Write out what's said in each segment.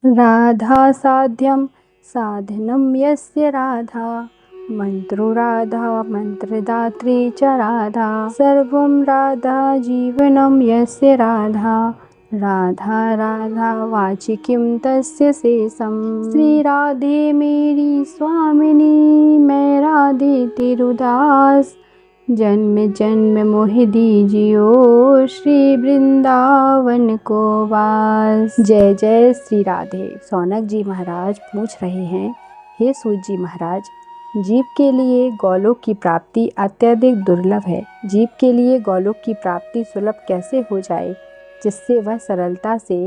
राधा साध्यं साधनं यस्य राधा, मंत्रो राधा मंत्रदात्री च राधा, सर्वं राधा जीवनं यस्य राधा, राधा राधा वाचि किं तस्य शेषम्। श्री राधे मेरी स्वामिनी, मैं राधे तेरुदास, जन्म जन्म मोहि दीजियो श्री वृंदावन को वास। जय जय श्री राधे। सौनक जी महाराज पूछ रहे हैं, हे सूत जी महाराज, जीव के लिए गोलोक की प्राप्ति अत्यधिक दुर्लभ है। जीव के लिए गोलोक की प्राप्ति सुलभ कैसे हो जाए जिससे वह सरलता से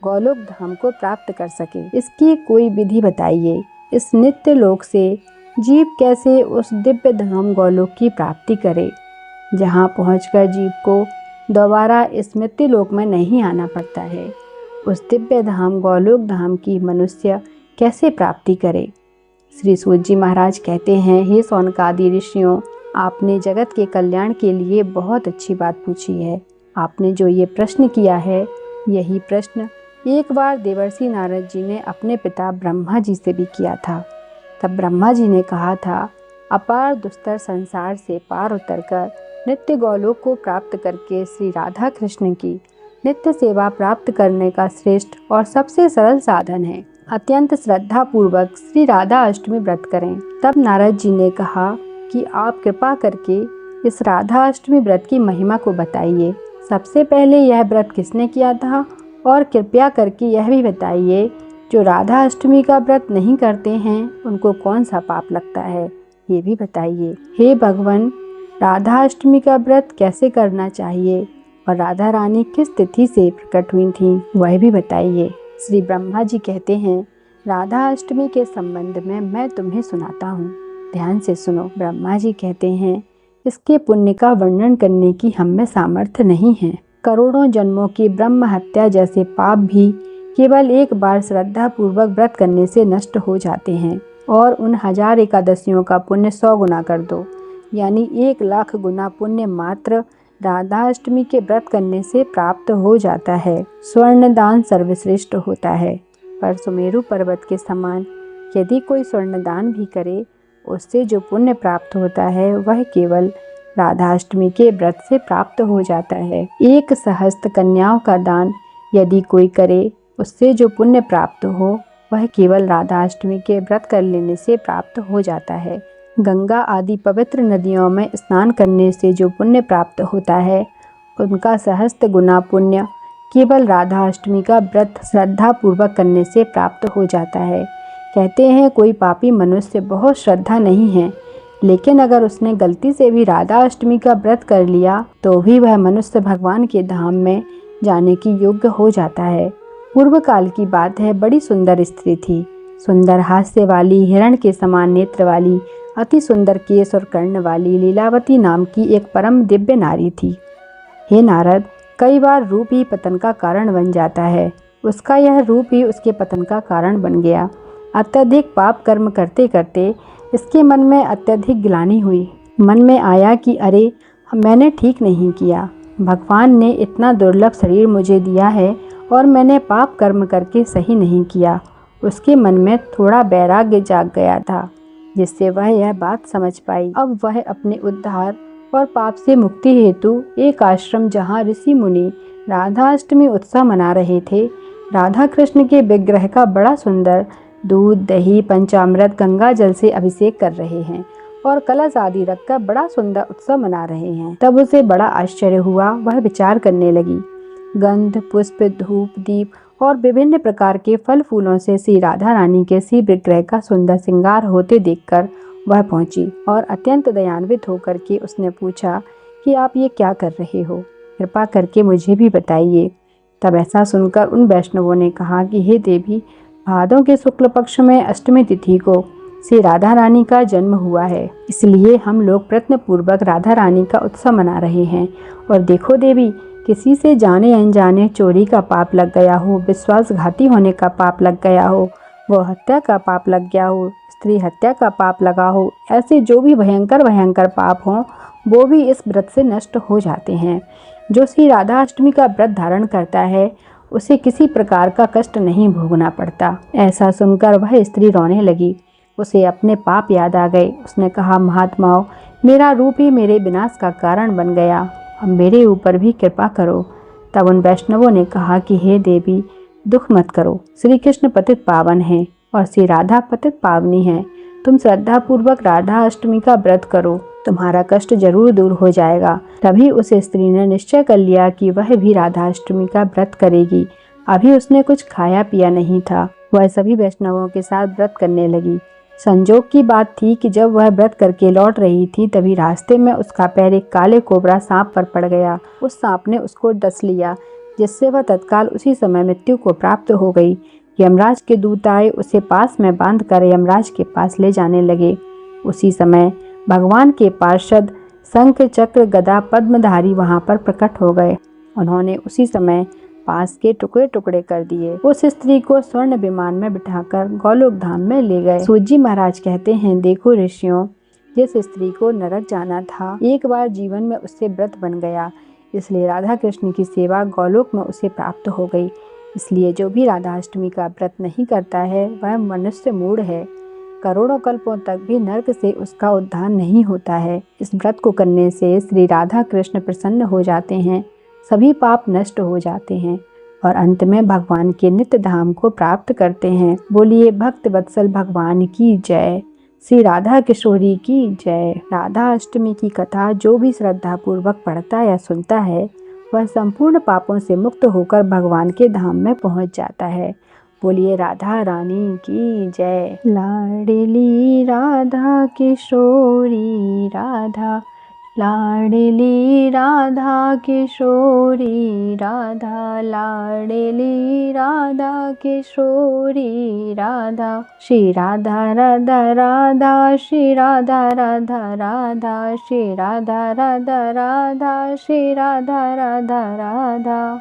गोलोक धाम को प्राप्त कर सके, इसकी कोई विधि बताइए। इस नित्य लोक से जीव कैसे उस दिव्य धाम गोलोक की प्राप्ति करे, जहाँ पहुंचकर जीव को दोबारा इस मृत्यु लोक में नहीं आना पड़ता है। उस दिव्य धाम गोलोक धाम की मनुष्य कैसे प्राप्ति करे। श्री सूत जी महाराज कहते हैं, हे सौनकादि ऋषियों, आपने जगत के कल्याण के लिए बहुत अच्छी बात पूछी है। आपने जो ये प्रश्न किया है, यही प्रश्न एक बार देवर्षि नारद जी ने अपने पिता ब्रह्मा जी से भी किया था। तब ब्रह्मा जी ने कहा था, अपार दुस्तर संसार से पार उतरकर नित्य गोलोक को प्राप्त करके श्री राधा कृष्ण की नित्य सेवा प्राप्त करने का श्रेष्ठ और सबसे सरल साधन है। अत्यंत श्रद्धा पूर्वक श्री राधा अष्टमी व्रत करें। तब नारद जी ने कहा कि आप कृपा करके इस राधा अष्टमी व्रत की महिमा को बताइए। सबसे पहले यह व्रत किसने किया था, और कृपया करके यह भी बताइए जो राधा अष्टमी का व्रत नहीं करते हैं उनको कौन सा पाप लगता है, ये भी बताइए। हे भगवान, राधा अष्टमी का व्रत कैसे करना चाहिए और राधा रानी किस तिथि से प्रकट हुई थीं, वह भी बताइए। श्री ब्रह्मा जी कहते हैं, राधा अष्टमी के संबंध में मैं तुम्हें सुनाता हूँ, ध्यान से सुनो। ब्रह्मा जी कहते हैं, इसके पुण्य का वर्णन करने की हम में सामर्थ्य नहीं है। करोड़ों जन्मों की ब्रह्म हत्या जैसे पाप भी केवल एक बार श्रद्धा पूर्वक व्रत करने से नष्ट हो जाते हैं। और उन 1000 एकादशियों का पुण्य 100 गुना कर दो, यानी 1,00,000 गुना पुण्य मात्र राधा अष्टमी के व्रत करने से प्राप्त हो जाता है। स्वर्ण दान सर्वश्रेष्ठ होता है, पर सुमेरु पर्वत के समान यदि कोई स्वर्ण दान भी करे, उससे जो पुण्य प्राप्त होता है वह केवल राधा अष्टमी के व्रत से प्राप्त हो जाता है। 1 सहस्त्र कन्याओं का दान यदि कोई करे, उससे जो पुण्य प्राप्त हो वह केवल राधा अष्टमी के व्रत कर लेने से प्राप्त हो जाता है। गंगा आदि पवित्र नदियों में स्नान करने से जो पुण्य प्राप्त होता है, उनका सहस्त्र गुना पुण्य केवल राधा अष्टमी का व्रत श्रद्धा पूर्वक करने से प्राप्त हो जाता है। कहते हैं, कोई पापी मनुष्य बहुत श्रद्धा नहीं है, लेकिन अगर उसने गलती से भी राधा अष्टमी का व्रत कर लिया तो भी वह मनुष्य भगवान के धाम में जाने की योग्य हो जाता है। पूर्व काल की बात है, बड़ी सुंदर स्त्री थी। सुंदर हास्य वाली, हिरण के समान नेत्र वाली, अति सुंदर केश और कर्ण वाली लीलावती नाम की एक परम दिव्य नारी थी। हे नारद, कई बार रूप ही पतन का कारण बन जाता है। उसका यह रूप ही उसके पतन का कारण बन गया। अत्यधिक पाप कर्म करते करते इसके मन में अत्यधिक ग्लानि हुई। मन में आया कि अरे, मैंने ठीक नहीं किया। भगवान ने इतना दुर्लभ शरीर मुझे दिया है और मैंने पाप कर्म करके सही नहीं किया। उसके मन में थोड़ा वैराग्य जाग गया था, जिससे वह यह बात समझ पाई। अब वह अपने उद्धार और पाप से मुक्ति हेतु एक आश्रम, जहाँ ऋषि मुनि राधा अष्टमी उत्सव मना रहे थे, राधा कृष्ण के विग्रह का बड़ा सुंदर दूध, दही, पंचामृत, गंगा जल से अभिषेक कर रहे हैं और कलश आदि रखकर बड़ा सुंदर उत्सव मना रहे हैं। तब उसे बड़ा आश्चर्य हुआ। वह विचार करने लगी। गंध, पुष्प, धूप, दीप और विभिन्न प्रकार के फल फूलों से श्री राधा रानी के श्री विग्रह का सुंदर श्रृंगार होते देखकर वह पहुंची और अत्यंत दयान्वित होकर के उसने पूछा कि आप ये क्या कर रहे हो, कृपा करके मुझे भी बताइए। तब ऐसा सुनकर उन वैष्णवों ने कहा कि हे देवी, भादों के शुक्ल पक्ष में अष्टमी तिथि को श्री राधा रानी का जन्म हुआ है, इसलिए हम लोग प्रयत्न पूर्वक राधा रानी का उत्सव मना रहे हैं। और देखो देवी, किसी से जाने अनजाने चोरी का पाप लग गया हो, विश्वासघाती होने का पाप लग गया हो, वो हत्या का पाप लग गया हो, स्त्री हत्या का पाप लगा हो, ऐसे जो भी भयंकर भयंकर पाप हों वो भी इस व्रत से नष्ट हो जाते हैं। जो श्री राधा अष्टमी का व्रत धारण करता है उसे किसी प्रकार का कष्ट नहीं भोगना पड़ता। ऐसा सुनकर वह स्त्री रोने लगी। उसे अपने पाप याद आ गए। उसने कहा, महात्माओं, मेरा रूप ही मेरे विनाश का कारण बन गया, अब मेरे ऊपर भी कृपा करो। तब उन वैष्णवों ने कहा कि हे देवी, दुख मत करो। श्री कृष्ण पतित पावन हैं और श्री राधा पतित पावनी है। तुम श्रद्धा पूर्वक राधा अष्टमी का व्रत करो, तुम्हारा कष्ट जरूर दूर हो जाएगा। तभी उस स्त्री ने निश्चय कर लिया कि वह भी राधा अष्टमी का व्रत करेगी। अभी उसने कुछ खाया पिया नहीं था। वह सभी वैष्णवों के साथ व्रत करने लगी। संजोग की बात थी कि जब वह व्रत करके लौट रही थी, तभी रास्ते में उसका पैर एक काले कोबरा सांप पर पड़ गया। उस सांप ने उसको डस लिया, जिससे वह तत्काल उसी समय मृत्यु को प्राप्त हो गई। यमराज के दूत आए, उसे पास में बांधकर यमराज के पास ले जाने लगे। उसी समय भगवान के पार्षद शंख चक्र गदा पद्मधारी वहां पर प्रकट हो गए। उन्होंने उसी समय पास के टुकड़े टुकड़े कर दिए। उस स्त्री को स्वर्ण विमान में बिठाकर गोलोक धाम में ले गए। सूत जी महाराज कहते हैं, देखो ऋषियों, जिस स्त्री को नरक जाना था, एक बार जीवन में उससे व्रत बन गया, इसलिए राधा कृष्ण की सेवा गोलोक में उसे प्राप्त हो गई। इसलिए जो भी राधा अष्टमी का व्रत नहीं करता है, वह मनुष्य मूढ़ है। करोड़ों कल्पों तक भी नरक से उसका उद्धार नहीं होता है। इस व्रत को करने से श्री राधा कृष्ण प्रसन्न हो जाते हैं, सभी पाप नष्ट हो जाते हैं और अंत में भगवान के नित्य धाम को प्राप्त करते हैं। बोलिए भक्त वत्सल भगवान की जय, श्री राधा किशोरी की जय। राधा अष्टमी की कथा जो भी श्रद्धा पूर्वक पढ़ता या सुनता है, वह संपूर्ण पापों से मुक्त होकर भगवान के धाम में पहुंच जाता है। बोलिए राधा रानी की जय। लाडली राधा किशोरी राधा, लाडली राधा किशोरी राधा, लाडली राधा किशोरी राधा। श्री राधा राधा राधा, श्री राधा राधा राधा, श्री राधा राधा राधा, श्री राधा राधा राधा।